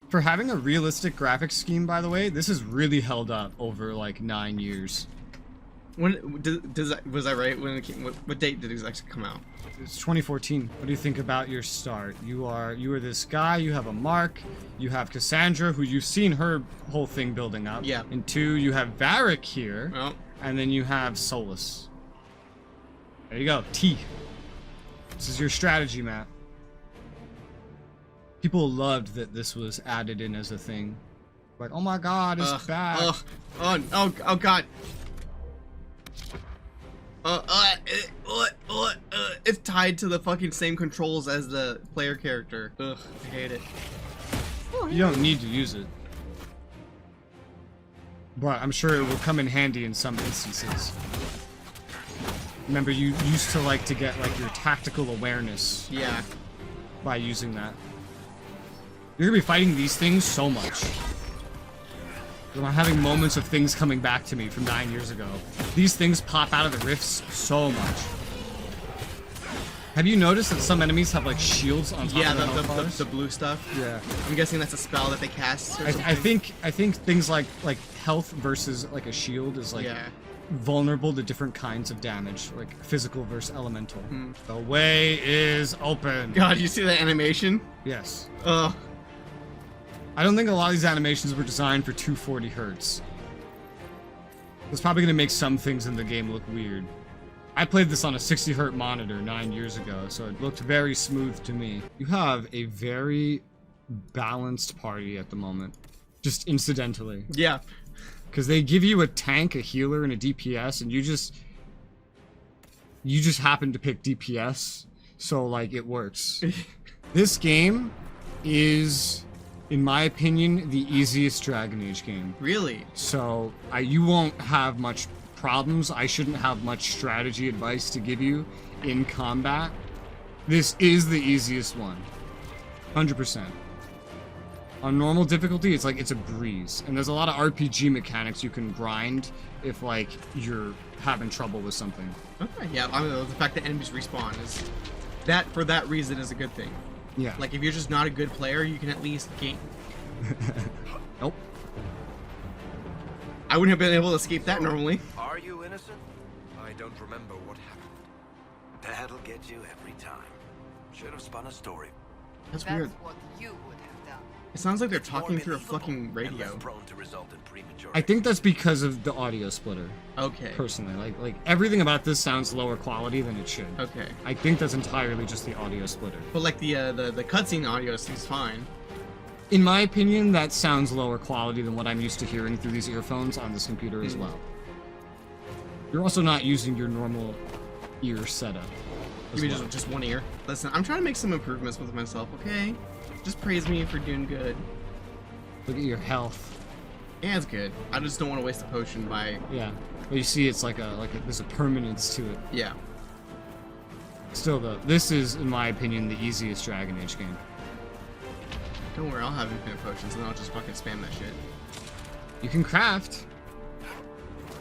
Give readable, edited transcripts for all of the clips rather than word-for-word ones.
For having a realistic graphics scheme, by the way, this has really held up over like 9 years. When was I right? When it came, what date did it actually come out? It's 2014. What do you think about your start? You are this guy. You have a mark. You have Cassandra, who you've seen her whole thing building up. Yeah. And 2, you have Varric here. Oh. And then you have Solus. There you go. T. This is your strategy map. People loved that this was added in as a thing. Like, oh my god, it's back. Oh god. It's tied to the fucking same controls as the player character. Ugh, I hate it. You don't need to use it. But I'm sure it will come in handy in some instances. Remember, you used to like to get like your tactical awareness. Yeah. By using that. You're gonna be fighting these things so much. I'm having moments of things coming back to me from 9 years ago. These things pop out of the rifts so much. Have you noticed that some enemies have like shields on top of their health bars? the blue stuff? Yeah. I'm guessing that's a spell that they cast or something? I think things like health versus like a shield is like vulnerable to different kinds of damage, like physical versus elemental. The way is open. God, you see that animation? Yes. Ugh. I don't think a lot of these animations were designed for 240 hertz. It's probably going to make some things in the game look weird. I played this on a 60 hertz monitor 9 years ago, so it looked very smooth to me. You have a very balanced party at the moment. Just incidentally. Yeah. Because they give you a tank, a healer, and a DPS, and you just happen to pick DPS, so like it works. This game is, in my opinion, the easiest Dragon Age game. Really? So you won't have much problems. I shouldn't have much strategy advice to give you in combat. This is the easiest one. 100%. On normal difficulty, it's like it's a breeze. And there's a lot of RPG mechanics you can grind if like you're having trouble with something. Okay, yeah, I mean, the fact that enemies respawn is that, for that reason, is a good thing. Yeah. Like if you're just not a good player, you can at least gain. Nope. I wouldn't have been able to escape that normally. Are you innocent? I don't remember what happened. That'll get you every time. Should have spun a story. That's weird. What you would have done. It sounds like they're talking through a fucking radio. Prone to result in premature I think that's because of the audio splitter. Okay. Personally, like everything about this sounds lower quality than it should. Okay. I think that's entirely just the audio splitter. But like the cutscene audio seems fine. In my opinion, that sounds lower quality than what I'm used to hearing through these earphones on this computer as well. You're also not using your normal ear setup. You mean just one ear? Listen, I'm trying to make some improvements with myself, okay? Just praise me for doing good. Look at your health. Yeah, it's good. I just don't want to waste a potion by... Yeah. But you see, it's there's a permanence to it. Yeah. Still though, this is, in my opinion, the easiest Dragon Age game. Don't worry, I'll have infinite potions and then I'll just fucking spam that shit. You can craft.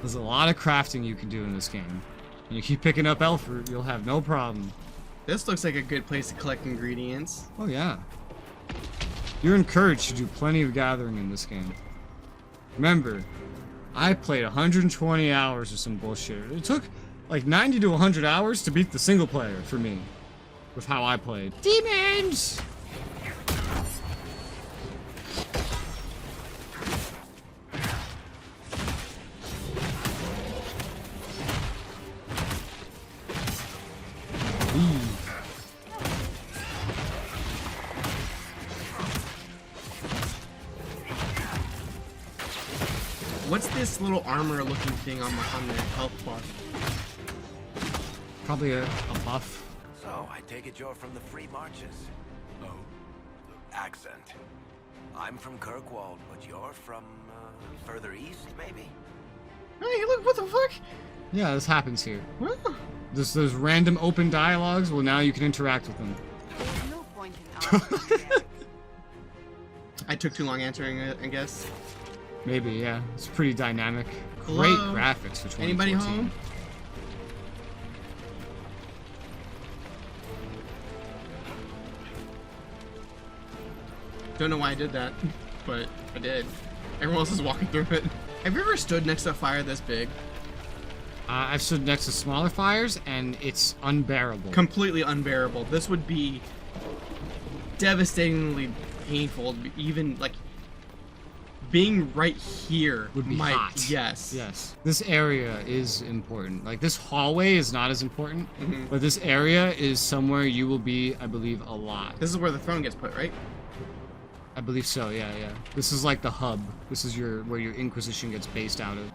There's a lot of crafting you can do in this game. And you keep picking up elf fruit, you'll have no problem. This looks like a good place to collect ingredients. Oh yeah. You're encouraged to do plenty of gathering in this game. Remember, I played 120 hours or some bullshit. It took like 90 to 100 hours to beat the single player for me. With how I played. Demons! What's this little armor-looking thing on the health bar? Probably a buff. So, I take it you're from the Free Marches. Oh. Accent. I'm from Kirkwall, but you're from, further east, maybe? Hey, look, what the fuck? Yeah, this happens here. What? There's those random open dialogues, well now you can interact with them. There's no point in asking. I took too long answering it, I guess. Maybe, yeah. It's pretty dynamic. Hello? Great graphics for 2014. Anybody home? Don't know why I did that, but I did. Everyone else is walking through it. Have you ever stood next to a fire this big? I've stood next to smaller fires, and it's unbearable. Completely unbearable. This would be devastatingly painful. Even like being right here Would be might, hot. Yes. Yes. This area is important. Like, this hallway is not as important, Mhm. but this area is somewhere you will be, I believe, a lot. This is where the throne gets put, right? I believe so, yeah. This is like the hub. This is where your Inquisition gets based out of.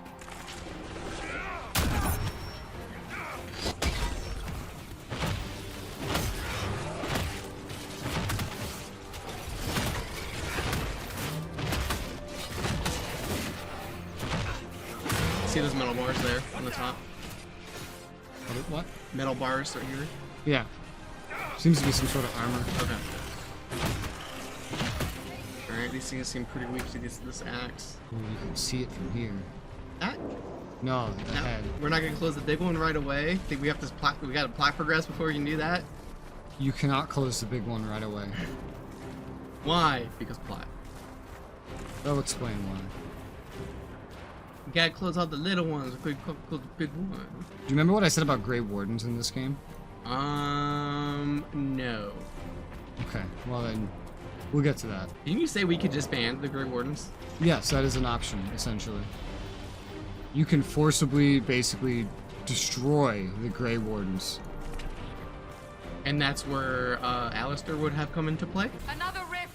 See those metal bars there on the top? What? Metal bars right here. Yeah. Seems to be some sort of armor. Okay. Alright, these things seem pretty weak to this axe. Ooh, you can see it from here. That? No, the No, head. we're not gonna close the big one right away. Think we have to we gotta plat progress before we can do that? You cannot close the big one right away. Why? Because plat. They'll explain why. We gotta close all the little ones before we close the big one. Do you remember what I said about Grey Wardens in this game? No. Okay, well then, we'll get to that. Didn't you say we could just ban the Grey Wardens? Yes, that is an option, essentially. You can forcibly, basically, destroy the Grey Wardens. And that's where Alistair would have come into play? Another rift.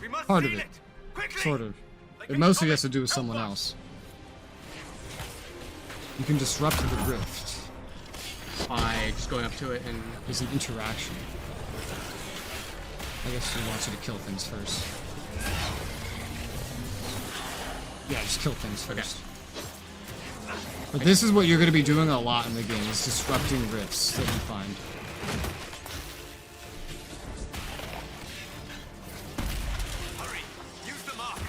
We must Part of seal it. Quickly! Sort of. Like It any mostly comet, has to do with help someone us. else. You can disrupt the rift. By just going up to it and... There's an interaction. I guess he wants you to kill things first. Yeah, just kill things first. But this is what you're going to be doing a lot in the game, is disrupting rifts that you find. Hurry! Use the mark!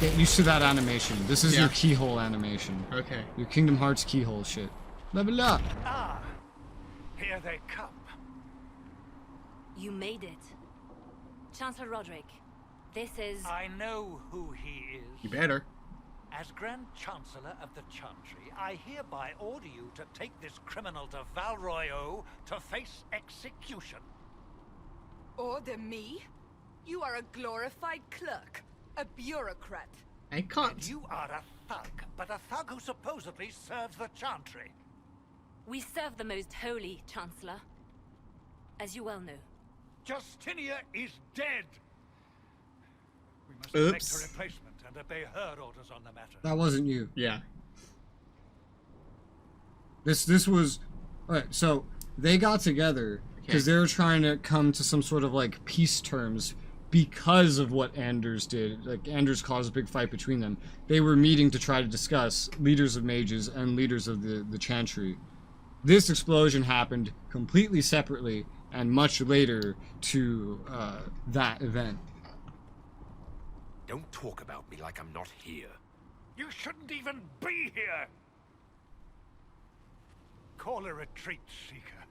Get used to that animation. This is Yeah. your keyhole animation. Okay. Your Kingdom Hearts keyhole shit. Level up! Ah, here they come. You made it. Chancellor Roderick, this is... I know who he is. You better. As Grand Chancellor of the Chantry, I hereby order you to take this criminal to Valroyo to face execution. Order me? You are a glorified clerk, a bureaucrat. I can't. You are a thug, but a thug who supposedly serves the Chantry. We serve the most holy, Chancellor. As you well know. Justinia is dead. We must Oops. elect a replacement and obey her orders on the matter. That wasn't you. Yeah. This was... Alright, so they got together because they were trying to come to some sort of like peace terms because of what Anders did. Like, Anders caused a big fight between them. They were meeting to try to discuss leaders of mages and leaders of the Chantry. This explosion happened completely separately and much later to that event. Don't talk about me like I'm not here. You shouldn't even be here! Call a retreat, Seeker.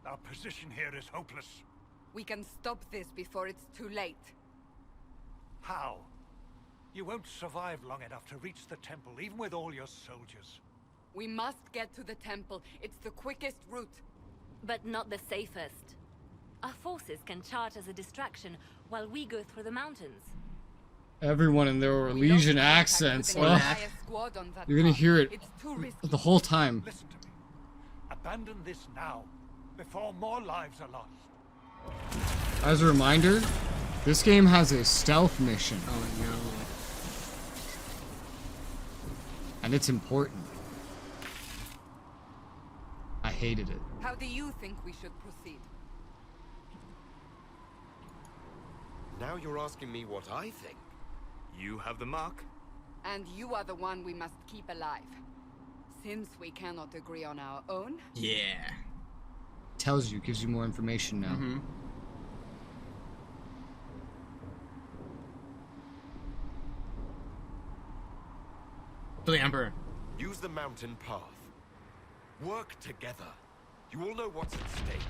Our position here is hopeless. We can stop this before it's too late. How? You won't survive long enough to reach the temple, even with all your soldiers. We must get to the temple. It's the quickest route. But not the safest. Our forces can charge as a distraction while we go through the mountains. Everyone in their We don't Orlesian contact accents. with an Ugh. entire squad on that You're gonna path. hear it It's too risky. the whole time. Listen to me. Abandon this now, before more lives are lost. As a reminder, this game has a stealth mission, Oh no. and it's important. I hated it. How do you think we should proceed? Now you're asking me what I think. You have the mark? And you are the one we must keep alive. Since we cannot agree on our own, Yeah. Tells you, gives you more information now. Mm-hmm. To the Emperor. Use the mountain path. Work together. You all know what's at stake.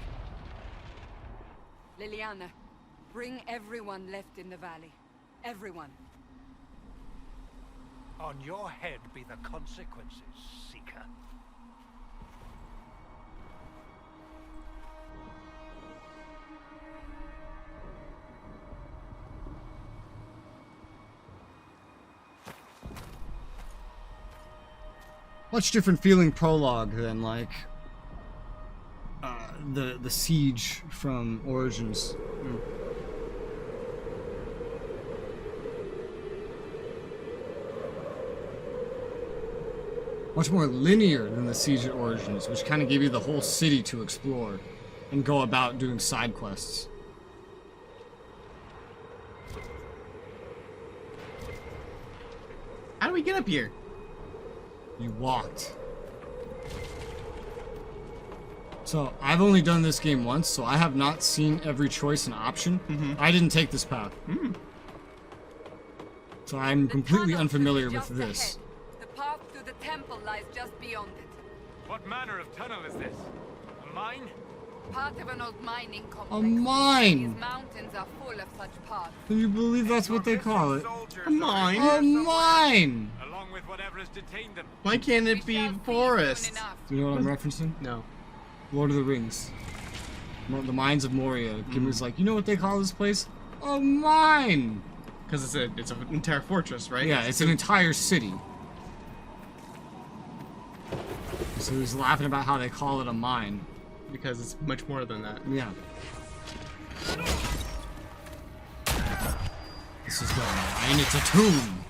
Liliana, bring everyone left in the valley. Everyone. On your head be the consequences, Seeker. Much different feeling prologue than like the siege from Origins. Much more linear than the siege at Origins, which kind of gave you the whole city to explore and go about doing side quests. How do we get up here? You walked. So, I've only done this game once, so I have not seen every choice and option. I didn't take this path. So I'm completely unfamiliar with this. The path to the temple lies just beyond it. What manner of tunnel is this? A mine? Part of an old mining complex. A mine! These mountains are full of such paths. Can you believe that's what they call it? A mine? A mine! Along with whatever has detained them. Why can't it We shall be see forest? soon enough. Do you know what I'm referencing? No. Lord of the Rings. The Mines of Moria. Gimli's like, you know what they call this place? A mine! Because it's an entire fortress, right? Yeah, it's an entire city. So he's laughing about how they call it a mine. Because it's much more than that. Yeah. This is the mine, it's a tomb!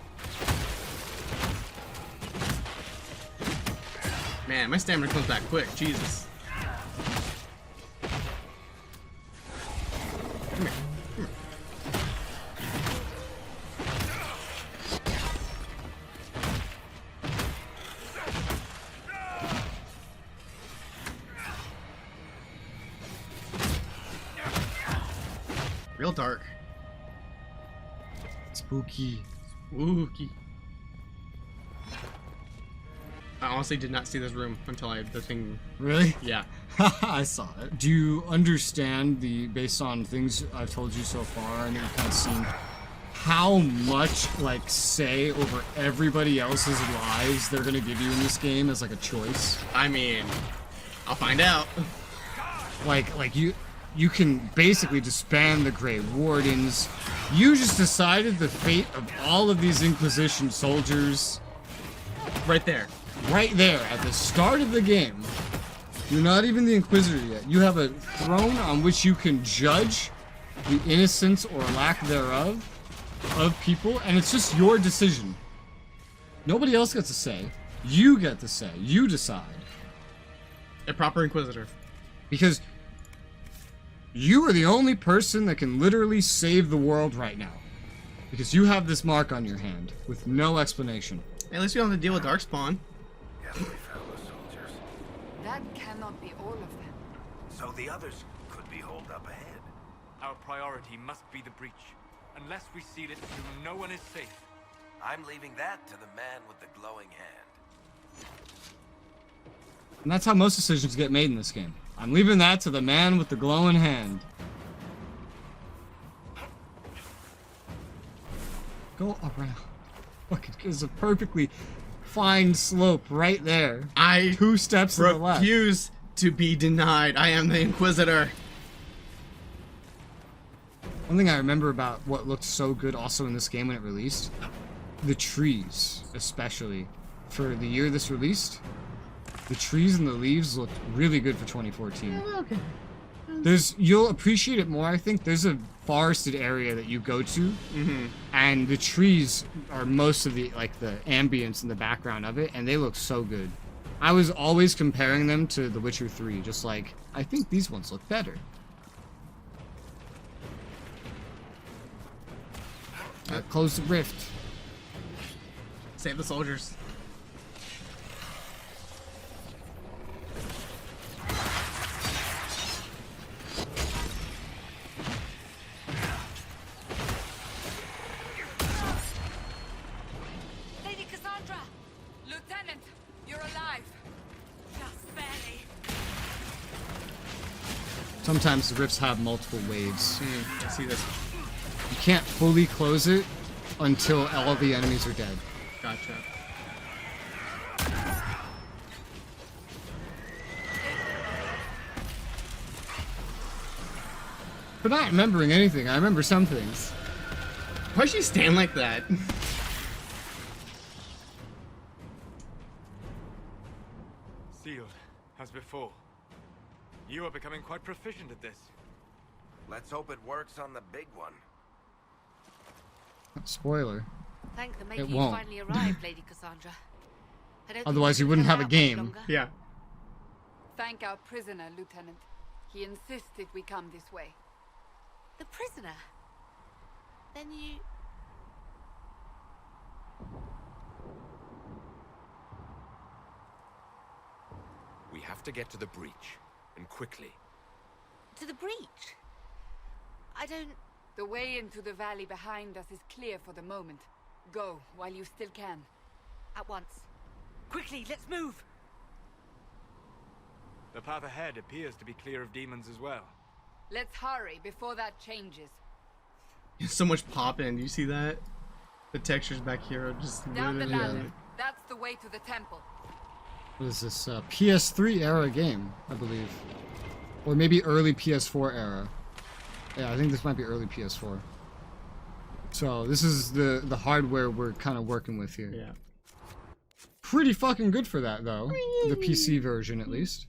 Man, my stamina comes back quick. Jesus. Come here. Real dark. Spooky. Spooky. I honestly did not see this room until the thing. Really? Yeah. I saw it. Do you understand based on things I've told you so far and you've kind of seen, how much, like, say over everybody else's lives they're gonna give you in this game as, like, a choice? I mean, I'll find out. Like you can basically disband the Grey Wardens. You just decided the fate of all of these Inquisition soldiers Right there. right there at the start of the game. You're not even the Inquisitor yet. You have a throne on which you can judge the innocence or lack thereof of people, and it's just your decision. Nobody else gets to say. You get to say. You decide. A proper Inquisitor. Because you are the only person that can literally save the world right now. Because you have this mark on your hand with no explanation. At least we don't have to deal with Darkspawn. Yes, we found the soldiers. That cannot be all of them. So the others could be holed up ahead. Our priority must be the breach. Unless we seal it, no one is safe. I'm leaving that to the man with the glowing hand. And that's how most decisions get made in this game. I'm leaving that to the man with the glowing hand. Go around. Look, it's a perfectly fine slope right there. I 2 steps to the left. refuse to be denied. I am the Inquisitor. One thing I remember about what looked so good also in this game when it released, the trees, especially. For the year this released, the trees and the leaves looked really good for 2014. Okay. You'll appreciate it more, I think. There's a forested area that you go to, and the trees are most of the ambience in the background of it, and they look so good. I was always comparing them to The Witcher 3, just like, I think these ones look better. Close the rift. Save the soldiers. Lady Cassandra! Lieutenant, you're alive. Just barely. Sometimes the rifts have multiple waves. I see this. You can't fully close it until all of the enemies are dead. Gotcha. For not remembering anything, I remember some things. Why'd she stand like that? Sealed, as before. You are becoming quite proficient at this. Let's hope it works on the big one. Spoiler. Thank the It maker you won't. finally arrived, Lady Cassandra. I don't think Otherwise, we you could wouldn't hold have a out much game. longer. Yeah. Thank our prisoner, Lieutenant. He insisted we come this way. The prisoner? Then you... We have to get to the breach, and quickly. To the breach? I don't... The way into the valley behind us is clear for the moment. Go, while you still can. At once. Quickly, let's move! The path ahead appears to be clear of demons as well. Let's hurry before that changes. So much popping. Do you see that? The textures back here are just Down the literally- ladder. That's the way to the temple. What is this? PS3 era game, I believe. Or maybe early PS4 era. Yeah, I think this might be early PS4. So this is the hardware we're kind of working with here. Yeah. Pretty fucking good for that, though. The PC version, at least.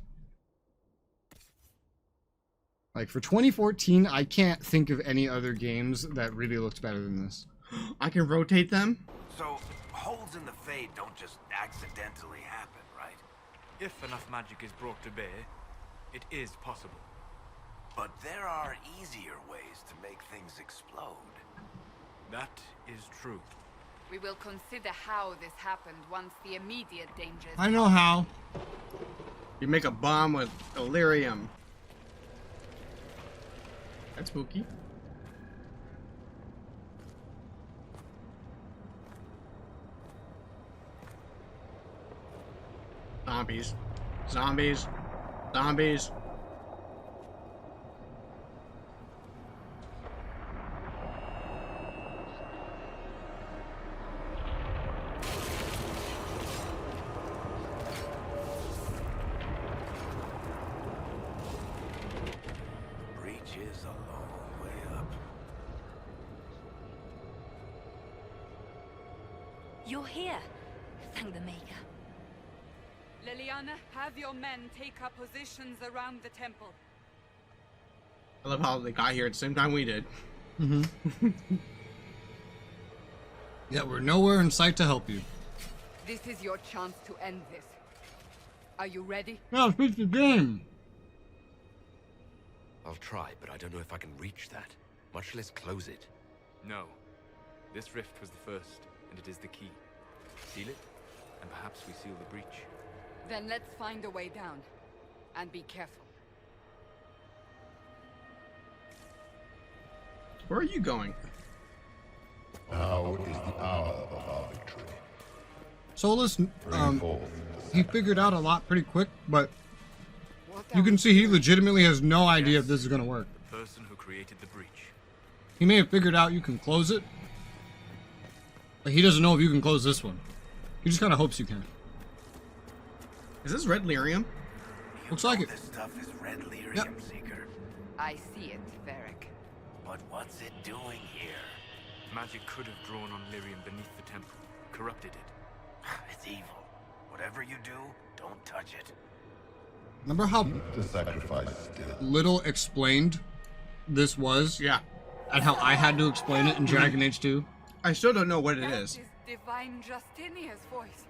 Like, for 2014, I can't think of any other games that really looked better than this. I can rotate them. So, holes in the Fade don't just accidentally happen, right? If enough magic is brought to bear, it is possible. But there are easier ways to make things explode. That is true. We will consider how this happened once the immediate dangers... I know how. You make a bomb with Illyrium. That's spooky. Zombies. Zombies. Zombies. Breach is a long way up. You're here. Thank the maker. Liliana, have your men take up positions around the temple. I love how they got here at the same time we did. Yeah, we're nowhere in sight to help you. This is your chance to end this. Are you ready? No, it's the game. I'll try, but I don't know if I can reach that, much less close it. No. This rift was the first, and it is the key. Seal it, and perhaps we seal the breach. Then let's find a way down. And be careful. Where are you going? Now is the hour of our victory. So listen, Bring forth the he figured out a lot pretty quick, but What you are can we see he doing? legitimately has no idea if this is gonna work. The person who created the breach. He may have figured out you can close it, but he doesn't know if you can close this one. He just kind of hopes you can. Is this red lyrium? You Looks like know it. This stuff is red lyrium, Yep. Seeker. I see it, Varric. But what's it doing here? Magic could have drawn on lyrium beneath the temple, corrupted it. It's evil. Whatever you do, don't touch it. Remember how The sacrifice still. little explained this was, Yeah. and how I had to explain it in Dragon Age 2? I still don't know what it That is. Divine Justinia's voice.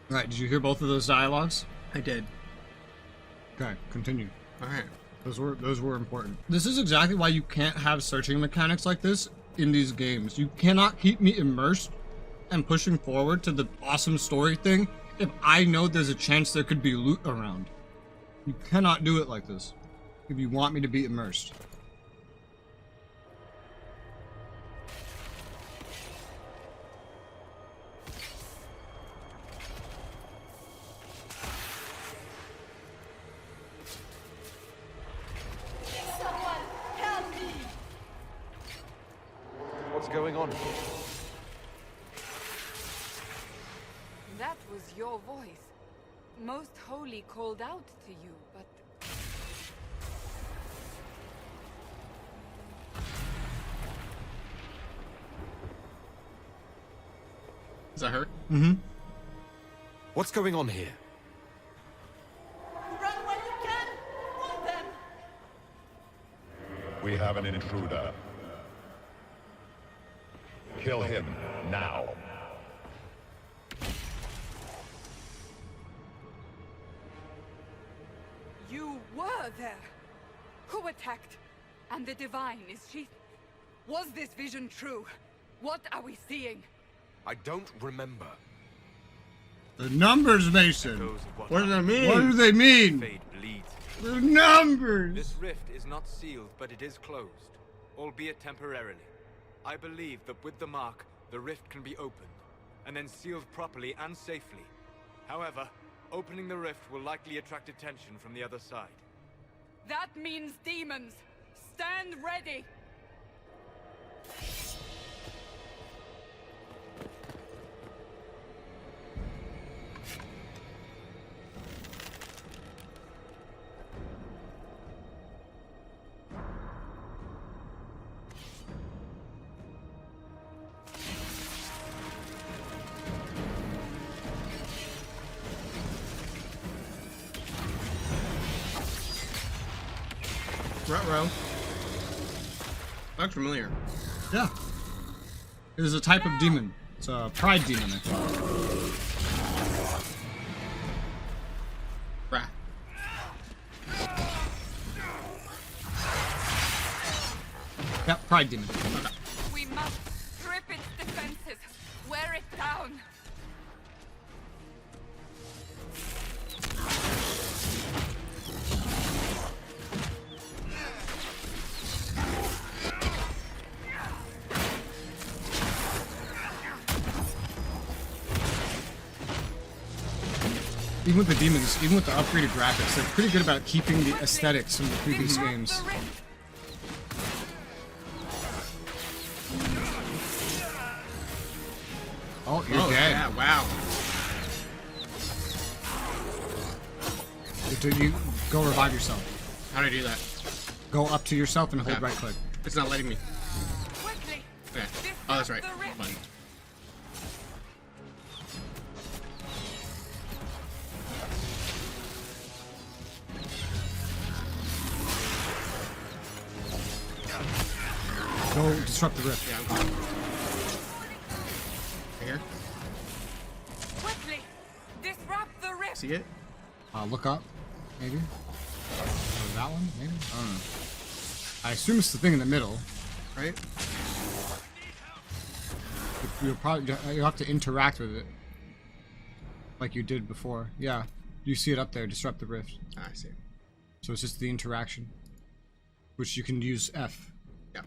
Right, did you hear both of those dialogues? I did. Okay, continue. Alright. Those were important. This is exactly why you can't have searching mechanics like this in these games. You cannot keep me immersed and pushing forward to the awesome story thing if I know there's a chance there could be loot around. You cannot do it like this if you want me to be immersed. What's going on? That was your voice. Most Holy called out to you, but... Is that her? Mm-hmm. What's going on here? Run when you can! Hold them! We have an intruder. Kill him now. You were there! Who attacked? And the Divine, is she... Was this vision true? What are we seeing? I don't remember. The numbers, Mason. Echoes of What does that mean? What do they mean? Fate bleeds. The numbers. This rift is not sealed, but it is closed, albeit temporarily. I believe that with the mark, the rift can be opened, and then sealed properly and safely. However, opening the rift will likely attract attention from the other side. That means demons! Stand ready! Ruh-roh. Looks familiar. Yeah. It is a type of demon. It's a pride demon, I think. Rah. Yep, pride demon. We must strip its defenses. Wear it down. Even with the demons, even with the upgraded graphics, they're pretty good about keeping the aesthetics from the previous Disrupt games. the rift. Oh, you're Oh, dead. yeah, wow. You go revive yourself. How do I do that? Go up to yourself and hold Okay. right click. It's not letting me. Quickly. Okay. Disrupt Oh, that's right. the rift. Fine. Go disrupt the rift. Yeah, I'm going. Right here. Quickly. Disrupt the rift. See it? Look up, maybe. Or that one, maybe. I don't know. I assume it's the thing in the middle. Right? You'll have to interact with it, like you did before. Yeah, you see it up there. Disrupt the rift. Ah, I see. So it's just the interaction, which you can use F. Yeah.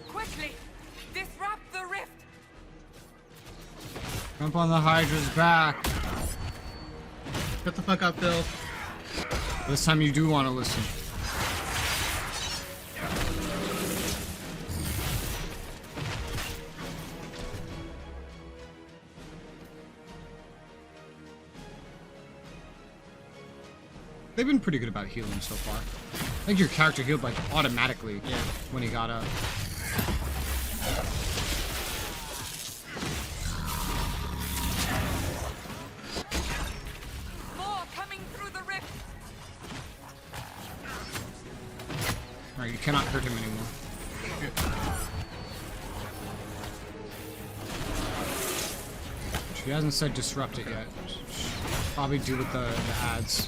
Quickly. Disrupt the rift. Jump on the Hydra's back. Shut the fuck up, Bill. This time you do want to listen. They've been pretty good about healing so far. I think your character healed like automatically when he got up. More coming through the rift. Alright, you cannot hurt him anymore. She hasn't said disrupt it yet. She'll probably do with the ads.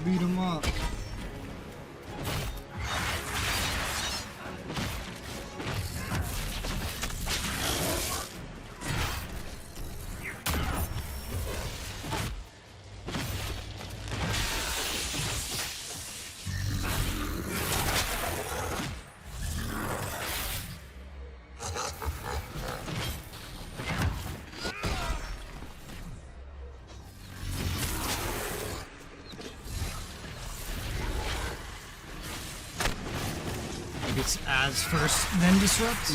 Beat him up. It's as first, then disrupt?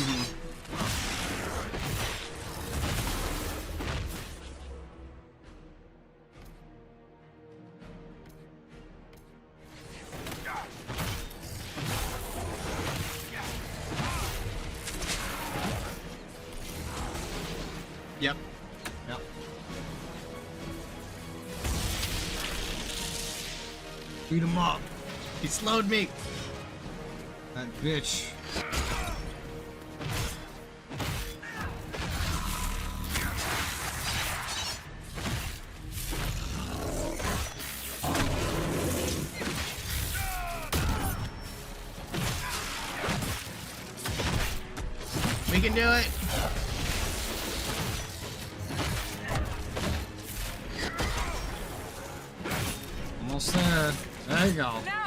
Yep. Yep. Beat him up. He slowed me. That bitch. We can do it. Almost there. There you go. Now